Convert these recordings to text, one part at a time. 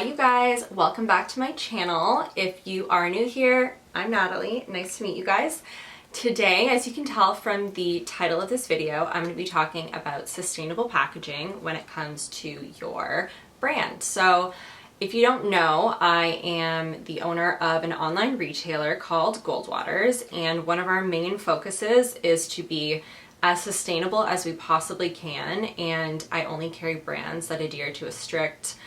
Hi you guys, welcome back to my channel. If you are new here, I'm Natalie. Nice to meet you guys. Today, as you can tell from the title of this video, I'm going to be talking about sustainable packaging when it comes to your brand. So if you don't know, I am the owner of an online retailer called Goldwaters, and one of our main focuses is to be as sustainable as we possibly can, and I only carry brands that adhere to a strict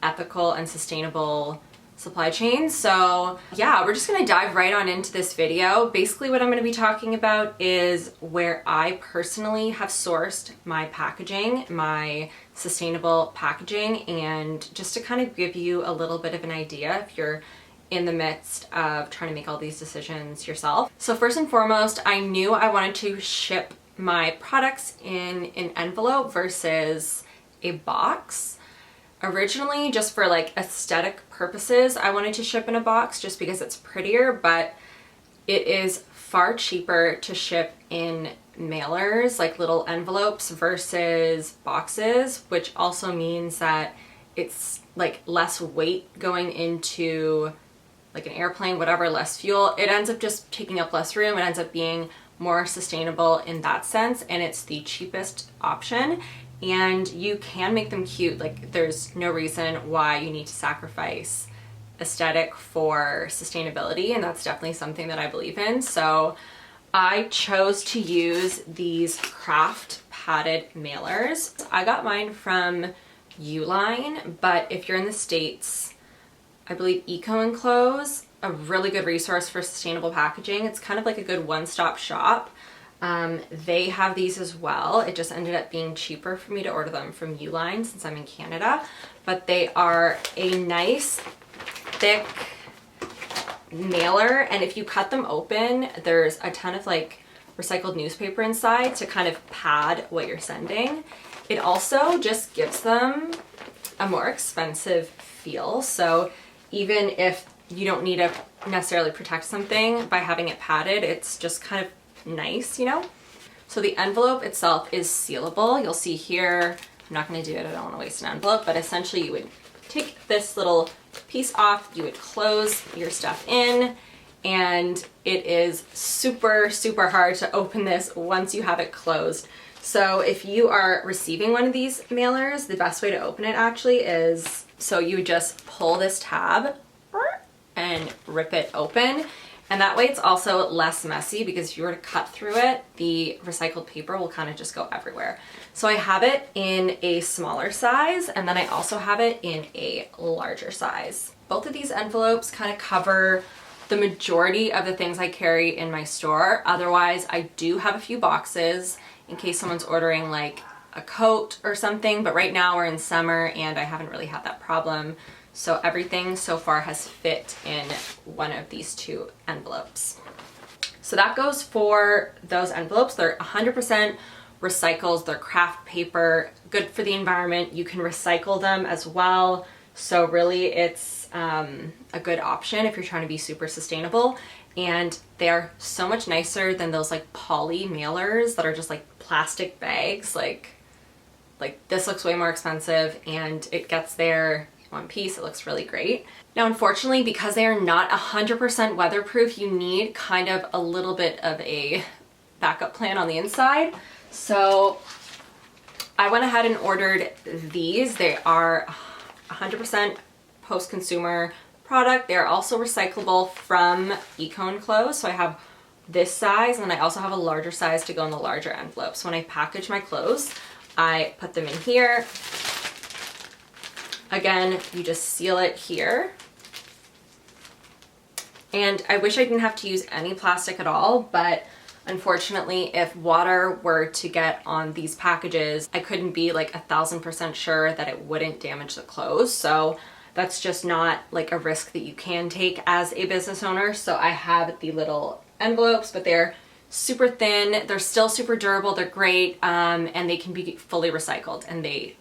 ethical and sustainable supply chain. So yeah, we're just gonna dive right on into this video. Basically what I'm gonna be talking about is where I personally have sourced my packaging, my sustainable packaging, and just to kind of give you a little bit of an idea if you're in the midst of trying to make all these decisions yourself. So first and foremost, I knew I wanted to ship my products in an envelope versus a box. Originally, just for like aesthetic purposes, I wanted to ship in a box just because it's prettier, but it is far cheaper to ship in mailers, like little envelopes, versus boxes, which also means that it's like less weight going into like an airplane, whatever, less fuel. It ends up just taking up less room. It ends up being more sustainable in that sense, and it's the cheapest option. And you can make them cute. Like, there's no reason why you need to sacrifice aesthetic for sustainability, and that's definitely something that I believe in. So I chose to use these craft padded mailers. I got mine from Uline, but if you're in the States, I believe Eco Enclose, a really good resource for sustainable packaging. It's kind of like a good one-stop shop. They have these as well. It just ended up being cheaper for me to order them from Uline since I'm in Canada, but they are a nice thick mailer, and if you cut them open, there's a ton of like recycled newspaper inside to kind of pad what you're sending. It also just gives them a more expensive feel. So even if you don't need to necessarily protect something by having it padded, it's just kind of nice, you know? So the envelope itself is sealable. You'll see here, I'm not going to do it, I don't want to waste an envelope, but essentially you would take this little piece off, you would close your stuff in, and it is super, super hard to open this once you have it closed. So if you are receiving one of these mailers, the best way to open it actually is, so you would just pull this tab and rip it open. And that way it's also less messy, because if you were to cut through it, the recycled paper will kind of just go everywhere. So I have it in a smaller size, and then I also have it in a larger size. Both of these envelopes kind of cover the majority of the things I carry in my store. Otherwise, I do have a few boxes in case someone's ordering like a coat or something, but right now we're in summer and I haven't really had that problem. So everything so far has fit in one of these two envelopes. So that goes for those envelopes. They're 100% recycled. They're craft paper, good for the environment. You can recycle them as well. So really it's a good option if you're trying to be super sustainable. And they are so much nicer than those like poly mailers that are just like plastic bags. Like this looks way more expensive, and it gets there one piece. It looks really great. Now, unfortunately, because they are not 100% weatherproof, you need kind of a little bit of a backup plan on the inside. So I went ahead and ordered these. They are 100% post-consumer product. They are also recyclable from Eco Enclose. So I have this size, and then I also have a larger size to go in the larger envelopes. When I package my clothes, I put them in here. Again, you just seal it here. And I wish I didn't have to use any plastic at all, but unfortunately, if water were to get on these packages, I couldn't be like 1000% sure that it wouldn't damage the clothes. So that's just not like a risk that you can take as a business owner. So I have the little envelopes, but they're super thin. They're still super durable. They're great. And they can be fully recycled, and they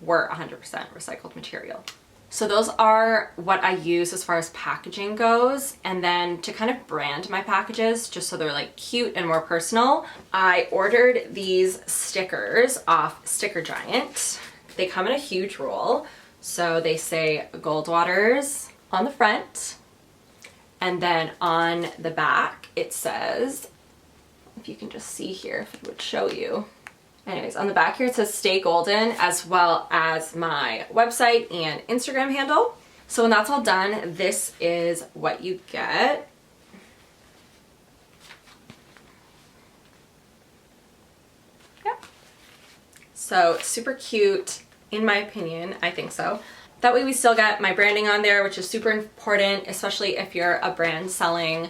were 100% recycled material. So those are what I use as far as packaging goes. And then to kind of brand my packages, just so they're like cute and more personal, I ordered these stickers off Sticker Giant. They come in a huge roll. So they say Goldwater's on the front, and then on the back it says, if you can just see here, if it would show you. Anyways, on the back here it says Stay Golden, as well as my website and Instagram handle. So when that's all done, this is what you get. Yep. So super cute, in my opinion. I think so. That way we still get my branding on there, which is super important, especially if you're a brand selling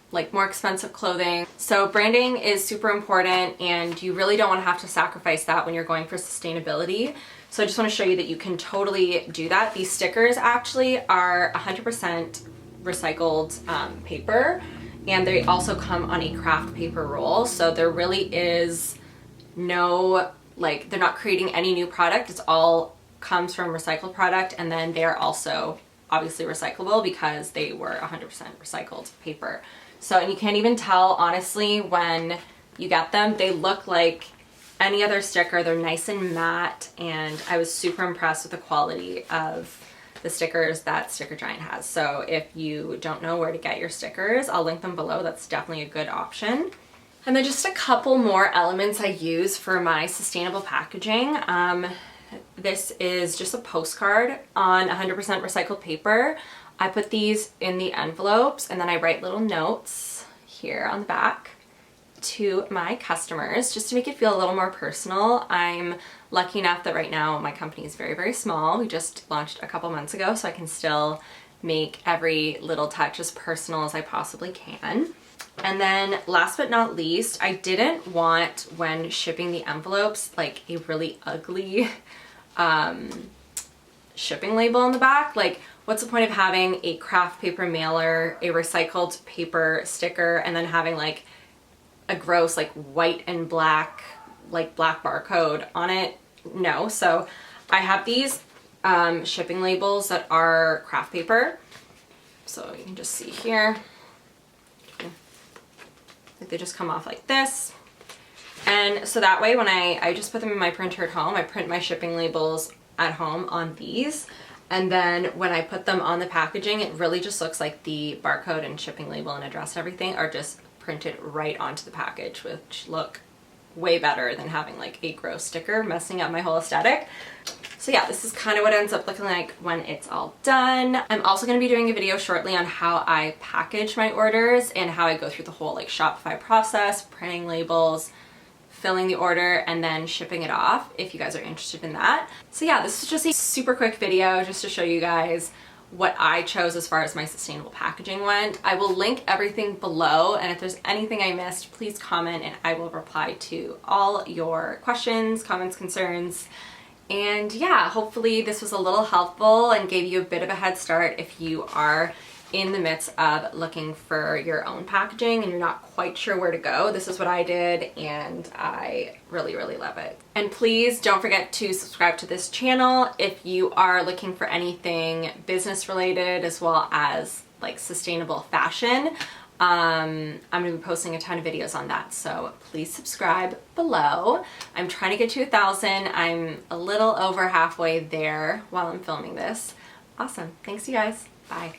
like more expensive clothing. So branding is super important, and you really don't want to have to sacrifice that when you're going for sustainability. So I just want to show you that you can totally do that. These stickers actually are 100% recycled paper, and they also come on a craft paper roll. So there really is no, like, they're not creating any new product. It's all comes from recycled product, and then they are also obviously recyclable because they were 100% recycled paper. So, and you can't even tell, honestly, when you get them. They look like any other sticker. They're nice and matte, and I was super impressed with the quality of the stickers that Sticker Giant has. So if you don't know where to get your stickers, I'll link them below. That's definitely a good option. And then just a couple more elements I use for my sustainable packaging. This is just a postcard on 100% recycled paper. I put these in the envelopes, and then I write little notes here on the back to my customers just to make it feel a little more personal. I'm lucky enough that right now my company is very, very small. We just launched a couple months ago, so I can still make every little touch as personal as I possibly can. And then last but not least, I didn't want, when shipping the envelopes, like a really ugly shipping label on the back. Like, what's the point of having a craft paper mailer, a recycled paper sticker, and then having like a gross like white and black, like black barcode on it? No. So I have these shipping labels that are craft paper. So you can just see here. Like, they just come off like this. And so that way when I just put them in my printer at home, I print my shipping labels at home on these. And then when I put them on the packaging, it really just looks like the barcode and shipping label and address and everything are just printed right onto the package, which look way better than having like a gross sticker messing up my whole aesthetic. So yeah, this is kind of what it ends up looking like when it's all done. I'm also going to be doing a video shortly on how I package my orders and how I go through the whole like Shopify process, printing labels, filling the order, and then shipping it off, if you guys are interested in that. So yeah, this is just a super quick video just to show you guys what I chose as far as my sustainable packaging went. I will link everything below, and if there's anything I missed, please comment and I will reply to all your questions, comments, concerns. And yeah, hopefully this was a little helpful and gave you a bit of a head start if you are in the midst of looking for your own packaging and you're not quite sure where to go. This is what I did, and I really, really love it. And please don't forget to subscribe to this channel if you are looking for anything business related as well as like sustainable fashion. I'm gonna be posting a ton of videos on that, so please subscribe below. I'm trying to get to 1,000. I'm a little over halfway there while I'm filming this. Awesome. Thanks, you guys. Bye.